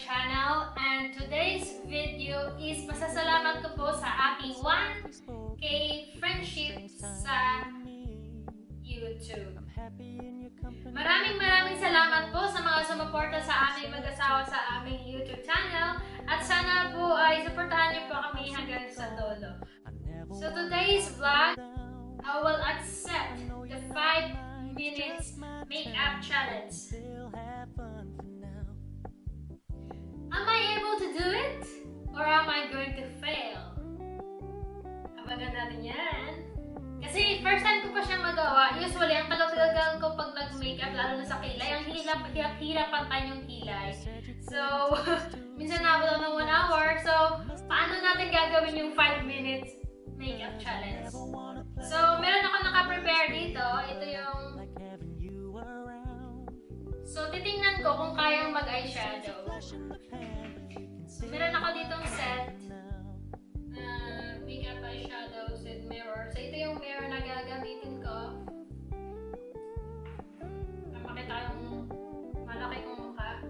channel, and today's video is pasasalamat ko po sa aking 1K friendship sa YouTube. Maraming salamat po sa mga sumuporta sa aming mag-asawa sa aming YouTube channel, at sana po ay suportahan niyo po kami hanggang sa dulo. So today's vlog, I will accept the 5 minutes makeup challenge. Am I able to do it? Or am I going to fail? Abangan natin yan. Kasi first time ko pa siyang magawa. Usually, ang tagal-tagal ko pag nag-makeup, lalo na sa kilay, ang hirap pantay yung kilay. So, minsan nabot ako ng 1 hour. So, paano natin gagawin yung 5 minutes makeup challenge? So, meron ako naka-prepare dito. Ito yung... So, titingnan ko kung kayang mag-eyeshadow. So, meron ako ditong set na makeup eyeshadow set mirror. So, ito yung mirror na gagamitin ko. Makita yung malaki kong mukha.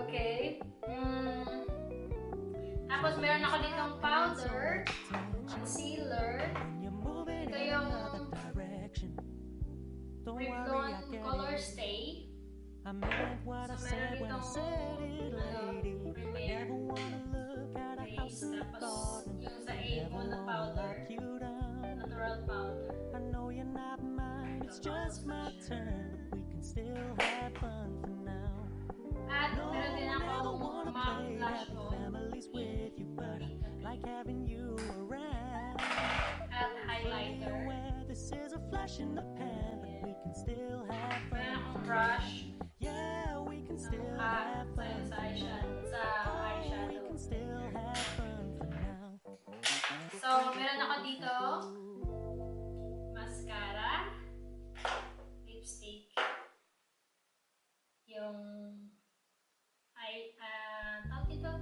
Okay. Tapos, meron ako ditong powder, concealer. Ito yung Revlon Color Stay. So, meron ditong Premier base. Tapos, yung sa Avon na powder. Natural powder. At meron din akong matte blush on. At highlighter. Meron akong brush. Sa eyeshadow. So, meron ako dito mascara, lipstick, yung tawag dito?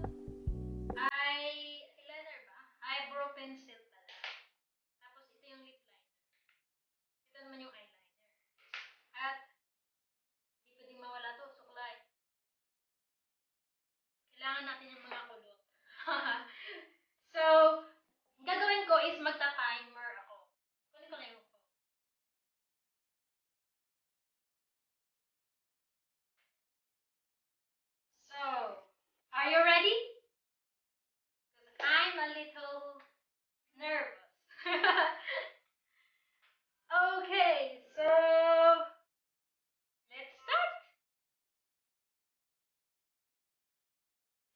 Eyeliner ba? Eyebrow pencil pala. Tapos, ito yung lip liner. Ito naman yung eyeliner. At, hindi pwedeng mawala to, suklay. Kailangan natin yung mga kulot. So, gagawin ko is magta-timer ako. Kunin ko na yung phone. So, are you ready? Because I'm a little nervous. Okay, so let's start.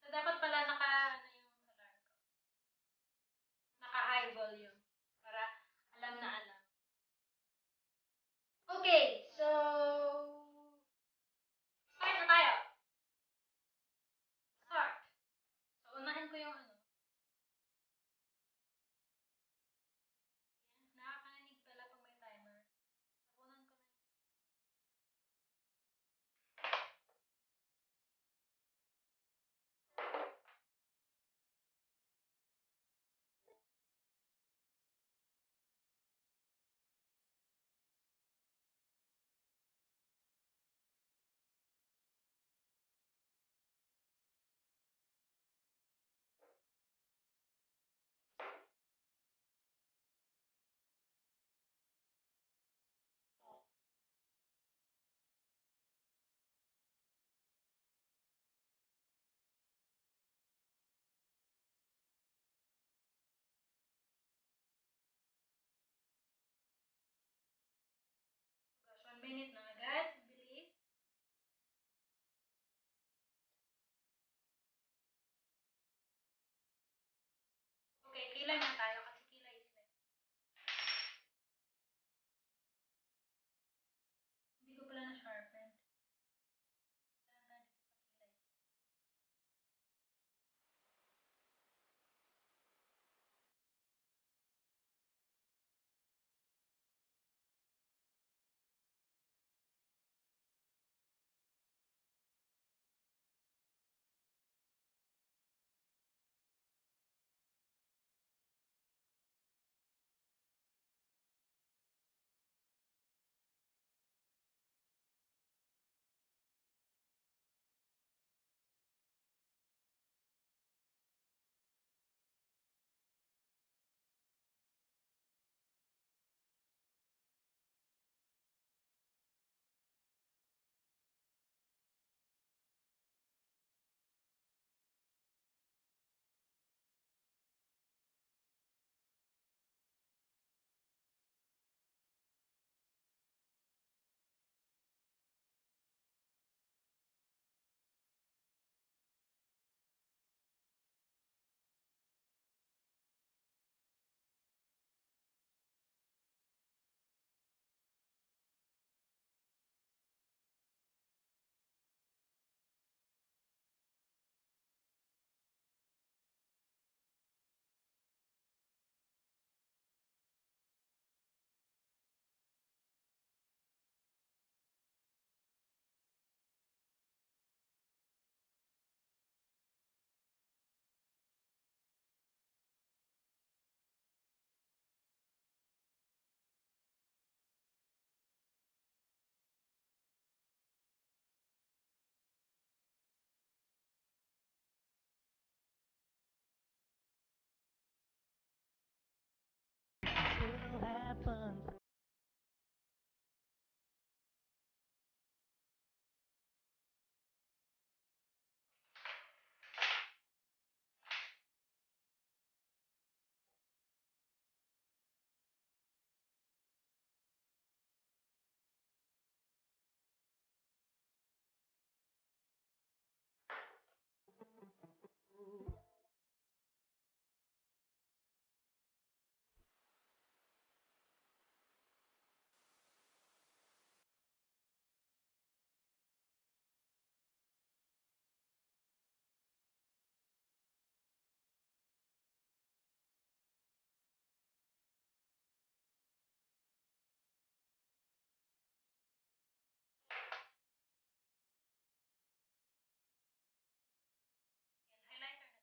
So, dapat pala yung alarm ko. Naka-high volume. Para alam na alam. Okay, so start na tayo. Start. So, unahin ko yung nakakarinig pala pag may timer. Nakunan ko na yung... Gosh, 1 minute na agad. Bilis. Okay, kilay na tayo kasi kilay is like... Hindi ko pala na-sharpen. Highlighter na.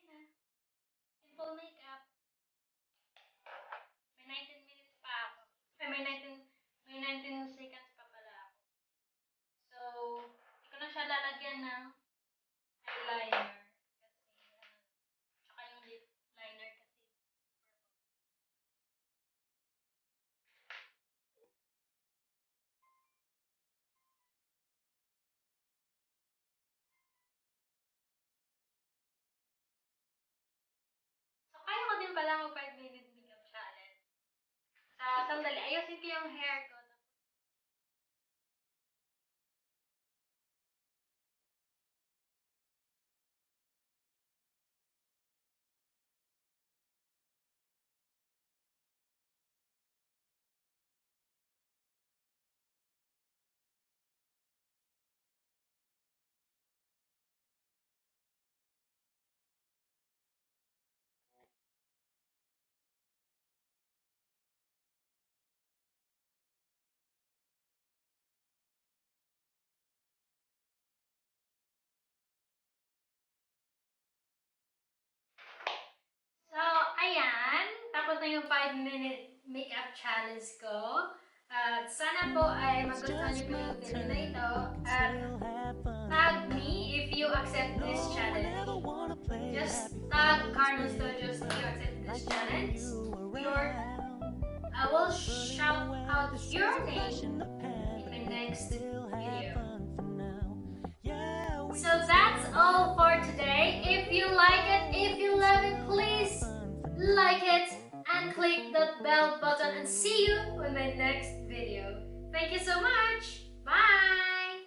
Yan na. Simple makeup. May 19 minutes pa ako. Ay, may 19 seconds pa pala ako. So, hindi ko na siya lalagyan ng eyeliner. Tsaka yung lip liner kasi. So, kaya ko din pala mag 5 minute makeup challenge. Sandali, ayusin ko yung hair ko. So, ayan. Tapos na yung 5 minute makeup challenge ko. At sana po ay magustuhan niyo po yung video na ito. At tag me if you accept this challenge. Just tag Carlos Studios if you accept this challenge. I will shout out your name in my next video. So that's all for today. If you like it, if you love it, please like it and click the bell button and see you in my next video. Thank you so much. Bye.